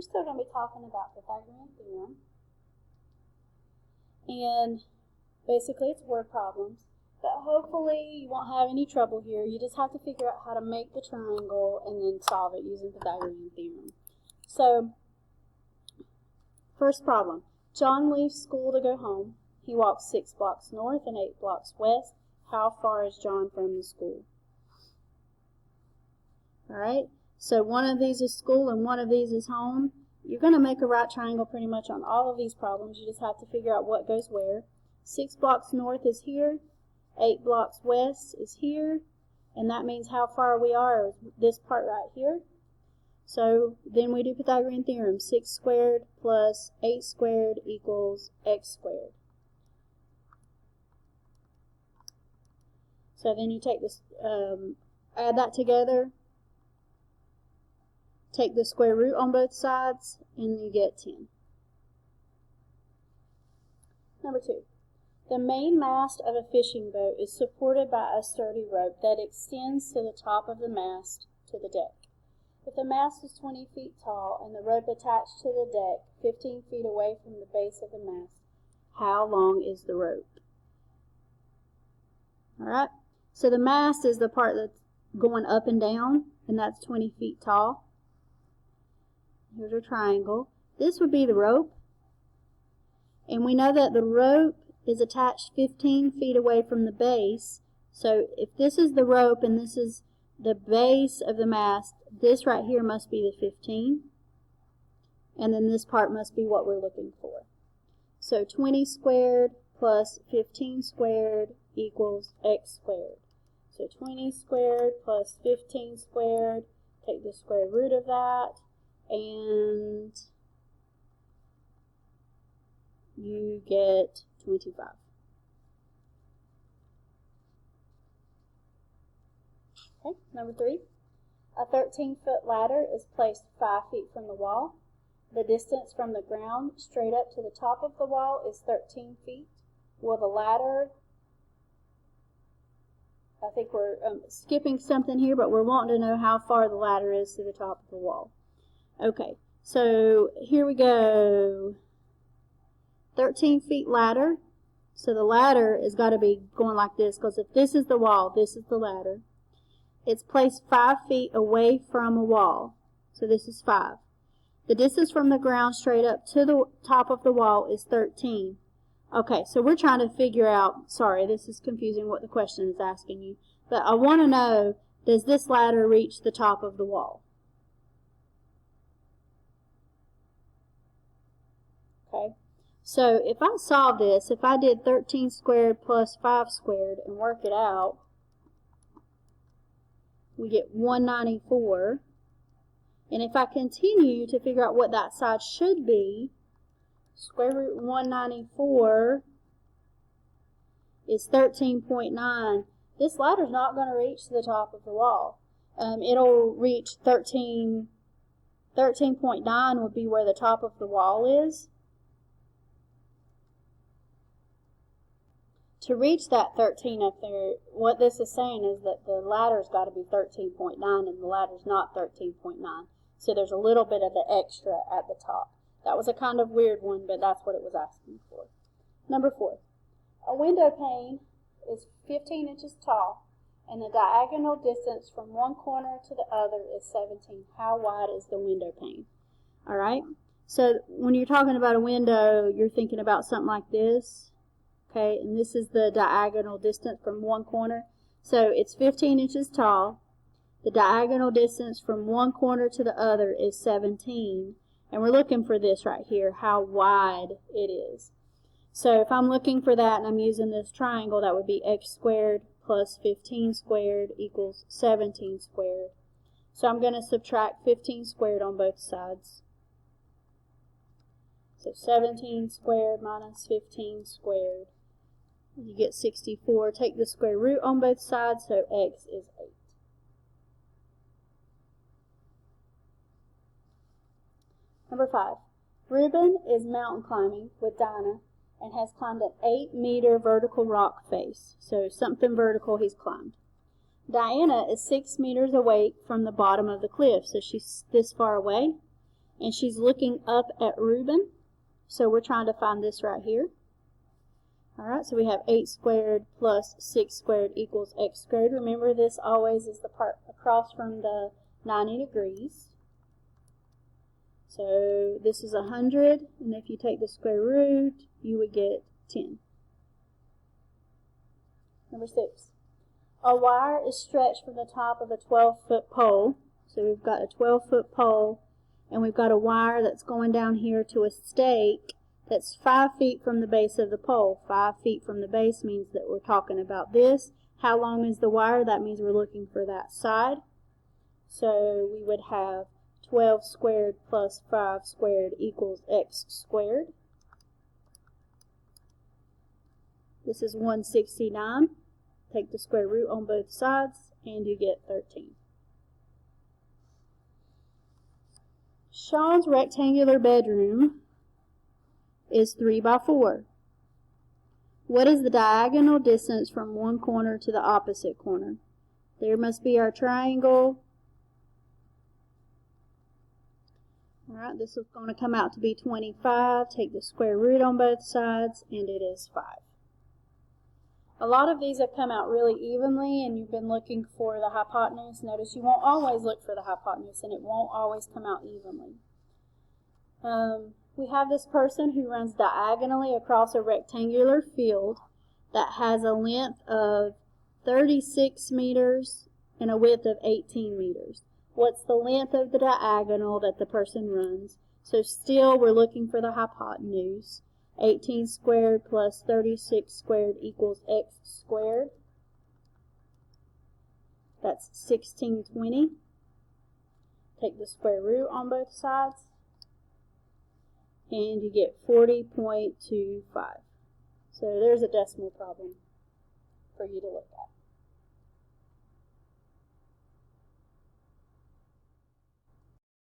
still going to be talking about Pythagorean theorem. And basically it's word problems. But hopefully you won't have any trouble here. You just have to figure out how to make the triangle and then solve it using Pythagorean theorem. So, first problem. John leaves school to go home. He walks 6 blocks north and 8 blocks west. How far is John from the school? Alright, so one of these is school and one of these is home. You're going to make a right triangle pretty much on all of these problems. You just have to figure out what goes where. 6 blocks north is here. 8 blocks west is here. And that means how far we are is this part right here. So then we do Pythagorean theorem. 6 squared plus 8 squared equals x squared. So then you take this, add that together, take the square root on both sides, and you get 10. Number 2. The main mast of a fishing boat is supported by a sturdy rope that extends to the top of the mast to the deck. If the mast is 20 feet tall and the rope attached to the deck 15 feet away from the base of the mast, how long is the rope? Alright, so the mast is the part that's going up and down, and that's 20 feet tall. Here's our triangle. This would be the rope, and we know that the rope is attached 15 feet away from the base. So if this is the rope and this is the base of the mast, this right here must be the 15. And then this part must be what we're looking for. So 20 squared plus 15 squared equals x squared. So 20 squared plus 15 squared, take the square root of that, and you get 25. Okay, number 3. A 13-foot ladder is placed 5 feet from the wall. The distance from the ground straight up to the top of the wall is 13 feet. Will the ladder, I think we're skipping something here, but we're wanting to know how far the ladder is to the top of the wall. Okay, so here we go. 13 feet ladder. So the ladder has got to be going like this, because if this is the wall, this is the ladder. It's placed 5 feet away from a wall. So this is 5. The distance from the ground straight up to the top of the wall is 13. Okay, so we're trying to figure out, sorry, this is confusing what the question is asking you, but I want to know, does this ladder reach the top of the wall? Okay, so if I solve this, if I did 13 squared plus 5 squared and work it out, we get 194. And if I continue to figure out what that side should be, square root 194 is 13.9. This ladder's not going to reach to the top of the wall. It'll reach 13.9 would be where the top of the wall is. To reach that 13 up there, what this is saying is that the ladder's got to be 13.9 and the ladder's not 13.9. So there's a little bit of the extra at the top. That was a kind of weird one, but that's what it was asking for. Number 4. A window pane is 15 inches tall, and the diagonal distance from one corner to the other is 17. How wide is the window pane? All right. So when you're talking about a window, you're thinking about something like this. Okay, and this is the diagonal distance from one corner. So it's 15 inches tall. The diagonal distance from one corner to the other is 17. And we're looking for this right here, how wide it is. So if I'm looking for that and I'm using this triangle, that would be x squared plus 15 squared equals 17 squared. So I'm going to subtract 15 squared on both sides. So 17 squared minus 15 squared. You get 64. Take the square root on both sides, so x is 8. Number 5. Reuben is mountain climbing with Dinah and has climbed an 8-meter vertical rock face. So something vertical he's climbed. Diana is 6 meters away from the bottom of the cliff, so she's this far away. and she's looking up at Reuben. So we're trying to find this right here. Alright, so we have 8 squared plus 6 squared equals x squared. Remember, this always is the part across from the 90 degrees. So this is 100, and if you take the square root, you would get 10. Number 6. A wire is stretched from the top of a 12-foot pole. So we've got a 12-foot pole, and we've got a wire that's going down here to a stake that's 5 feet from the base of the pole. 5 feet from the base means that we're talking about this. How long is the wire? That means we're looking for that side. So we would have 12 squared plus 5 squared equals x squared. This is 169. Take the square root on both sides, and you get 13. Sean's rectangular bedroom is 3 by 4. What is the diagonal distance from one corner to the opposite corner? There must be our triangle. Alright, this is going to come out to be 25. Take the square root on both sides, and it is 5. A lot of these have come out really evenly, and you've been looking for the hypotenuse. Notice you won't always look for the hypotenuse, and it won't always come out evenly. We have this person who runs diagonally across a rectangular field that has a length of 36 meters and a width of 18 meters. What's the length of the diagonal that the person runs? So still we're looking for the hypotenuse. 18 squared plus 36 squared equals x squared. That's 1620. Take the square root on both sides, and you get 40.25. So there's a decimal problem for you to look at.